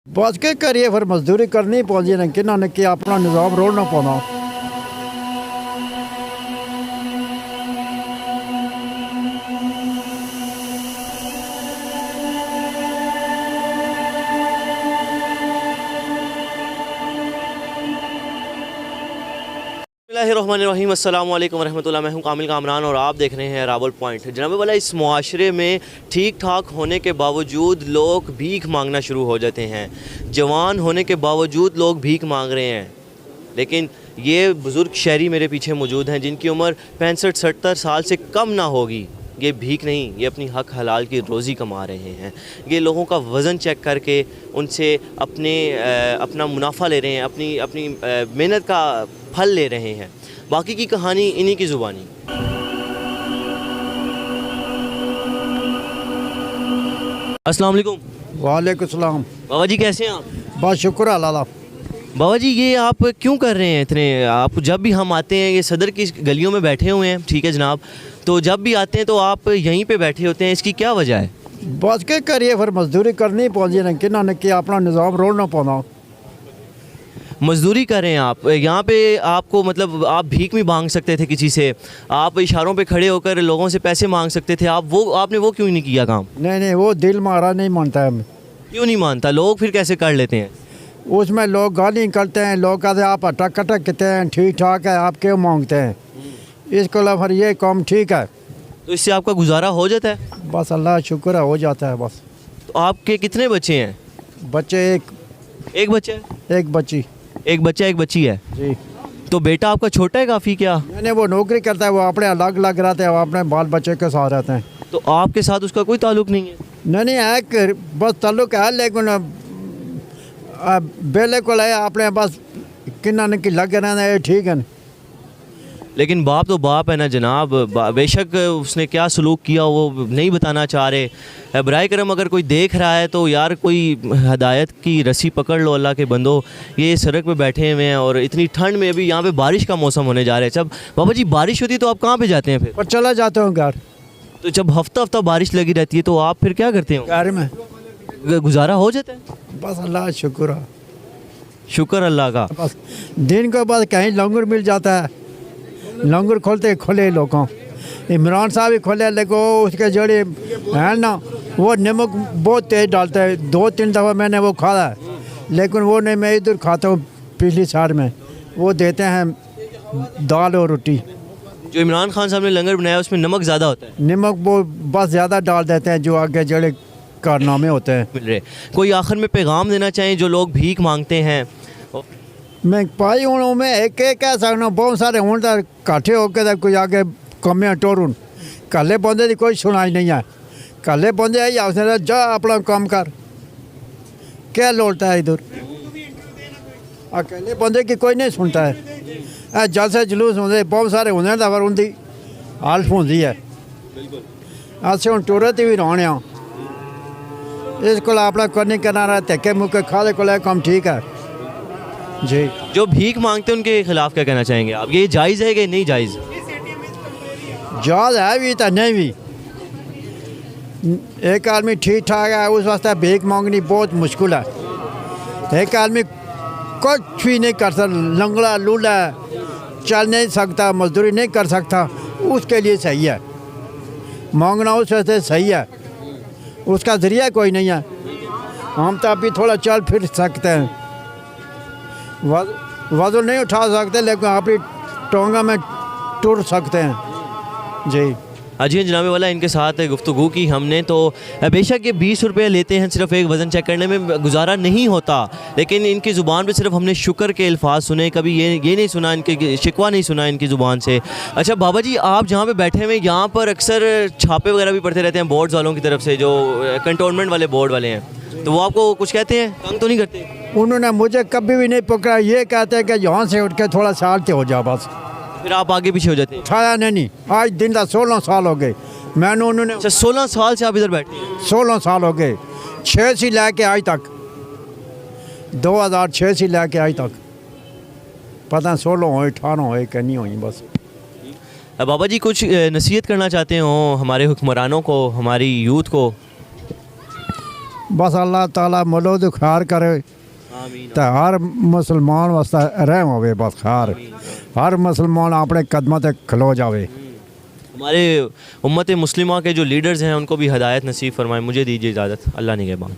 बस के करिए फिर मजदूरी करनी पौंदी ने कि ने कि अपना निज़ाम रोड़ना पौना। बिस्मिल्लाहिर्रहमानिर्रहीम, अस्सलाम वालेकुम वरहमतुल्लाह। मैं हूं कामिल कामरान और आप देख रहे हैं रावल पॉइंट। जनाब वाला, इस मुआशरे में ठीक ठाक होने के बावजूद लोग भीख मांगना शुरू हो जाते हैं। जवान होने के बावजूद लोग भीख मांग रहे हैं। लेकिन ये बुज़ुर्ग शहरी मेरे पीछे मौजूद हैं जिनकी उम्र 65-70 साल से कम ना होगी। ये भीख नहीं, ये अपनी हक हलाल की रोज़ी कमा रहे हैं। ये लोगों का वज़न चेक करके उनसे अपना मुनाफा ले रहे हैं, अपनी मेहनत का फल ले रहे हैं। बाकी की कहानी इन्हीं की ज़ुबानी। अस्सलाम वालेकुम। वालेकुम सलाम। बाबा जी कैसे हैं आप? बस शुक्र अल्लाह। बाबा जी, ये आप क्यों कर रहे हैं इतने? आप जब भी हम आते हैं, ये सदर की गलियों में बैठे हुए हैं, ठीक है जनाब, तो जब भी आते हैं तो आप यहीं पे बैठे होते हैं, इसकी क्या वजह है? बस के करिए फिर मजदूरी करनी पौंदी ने कि ने कि अपना निज़ाम रोड़ना पौना। मजदूरी कर रहे हैं आप यहाँ पे? आपको मतलब आप भीख भी मांग सकते थे किसी से, आप इशारों पे खड़े होकर लोगों से पैसे मांग सकते थे। आपने वो क्यों नहीं किया काम? नहीं, वो दिल मारा नहीं मानता है। क्यों नहीं मानता? लोग फिर कैसे कर लेते हैं? उसमें लोग गाली करते हैं, लोग कहते हैं आप अटक कटक कहते हैं, ठीक ठाक है, आप क्यों मांगते हैं? इसको ला फिर ये काम ठीक है। तो इससे आपका गुजारा हो जाता है? बस अल्लाह शुक्र है, हो जाता है बस। तो आपके कितने बच्चे हैं? बच्चे एक बच्चा है? एक बच्ची। एक बच्चा एक बच्ची है। जी। तो बेटा आपका छोटा है काफ़ी क्या? मैंने वो नौकरी करता है, वो अपने अलग अलग रहते हैं, वो अपने बाल बच्चे के साथ रहते हैं। तो आपके साथ उसका कोई ताल्लुक नहीं है? नहीं है कि बस ताल्लुक है, लेकिन बेले को लाया अपने बस किन्ना ने कि लगे रहना है, ठीक है। लेकिन बाप तो बाप है ना जनाब। बेशक उसने क्या सलूक किया वो नहीं बताना चाह रहे। बराए करम अगर कोई देख रहा है तो यार कोई हदायत की रस्सी पकड़ लो अल्लाह के बंदो। ये सड़क पे बैठे हुए हैं और इतनी ठंड में, अभी यहाँ पे बारिश का मौसम होने जा रहा है। जब बाबा जी बारिश होती है तो आप कहाँ पे जाते हैं फिर? पर चला जाता हूँ घर। तो जब हफ्ता हफ्ता बारिश लगी रहती है तो आप फिर क्या करते हो? घर में गुजारा हो जाता है? बस अल्लाह शुक्र है। शुक्र अल्लाह का। बस दिन को बाद कहीं लंगर मिल जाता है, लंगर खोलते खोले लोगों। इमरान साहब ही खोले, लेकिन उसके जड़े हैं ना, वो नमक बहुत तेज़ डालता है। 2-3 दफ़ा मैंने वो खाया है, लेकिन वो नहीं, मैं इधर खाता हूँ पिछली साल में। वो देते हैं दाल और रोटी। जो इमरान खान साहब ने लंगर बनाया उसमें नमक ज़्यादा होता है? नमक वो बस ज़्यादा डाल देते हैं, जो आगे जड़े कारनामे होते हैं। मिल रहे। कोई आखिर में पैगाम देना चाहें जो लोग भीख मांगते हैं? मैं पाई हूँ, मैं एक कह सकना, बहुत सारे हूँ काठे होकर कोई आगे कमियाँ टोरून कल्ले बंदे की कोई सुनाई नहीं है। कल्ले बंदे आई उसने जा अपना काम कर, क्या लौटता है इधर? अकेले बंदे की कोई नहीं सुनता है। जलसे जुलूस होंगे बहुत सारे होंगे तो फिर उनकी हालत होती है। अस हूँ टुरे भी रौने आ, इसको अपना करनी करना रहा धक्के मुक्के खाले को काम ठीक है जी। जो भीख मांगते हैं उनके खिलाफ क्या कहना चाहेंगे आप? ये जायज़ है कि नहीं जायज़? जायज़ है भी तो नहीं भी। एक आदमी ठीक ठाक है, उस वास्ते भीख मांगनी बहुत मुश्किल है। एक आदमी कुछ भी नहीं कर सकता, लंगड़ा लूला चल नहीं सकता, मजदूरी नहीं कर सकता, उसके लिए सही है मांगना, उस वास्ते सही है। उसका ज़रिया कोई नहीं है। हम तो अभी थोड़ा चल फिर सकते हैं, वज़न नहीं उठा सकते, लेकिन अपनी टोंगा में टुर सकते हैं जी। अजी जनाबे वाला, इनके साथ गुफ्तगू की हमने तो बेशक ये 20 रुपये लेते हैं सिर्फ एक वज़न चेक करने में, गुजारा नहीं होता। लेकिन इनकी ज़ुबान पे सिर्फ हमने शुक्र के अल्फाज सुने, कभी ये नहीं सुना, इनके शिकवा नहीं सुना इनकी ज़ुबान से। अच्छा बाबा जी, आप जहाँ पे बैठे हुए यहाँ पर अक्सर छापे वगैरह भी पड़ते रहते हैं बोर्ड्स वालों की तरफ से, जो कंटोनमेंट वाले बोर्ड वाले हैं, तो वो आपको कुछ कहते हैं? तंग तो नहीं करते? उन्होंने मुझे कभी भी नहीं पकड़ा। ये कहते हैं कि यहाँ से उठ के थोड़ा सालते हो जा बस। फिर आप आगे पीछे हो जाते हैं? उठाया नहीं, आज दिन का 16 साल हो गए मैंने। उन्होंने 16 साल से आप इधर बैठे हैं? 16 साल हो गए, 6 से लेके आज तक, 2006 से लेके आज तक, पता 16 हो 18 हो कि नहीं हुई बस। बाबा जी कुछ नसीहत करना चाहते हो हमारे हुक्मरानों को, हमारी यूथ को? बस अल्लाह ताला मलो तो खार करे आमीन। तो हर मुसलमान वास्ते रहम होवे बस खार हर मुसलमान अपने कदमों ते खलो जावे। हमारे उम्मत मुस्लिमा के जो लीडर्स हैं उनको भी हदायत नसीब फरमाए। मुझे दीजिए इजाज़त, अल्लाह निगहबान।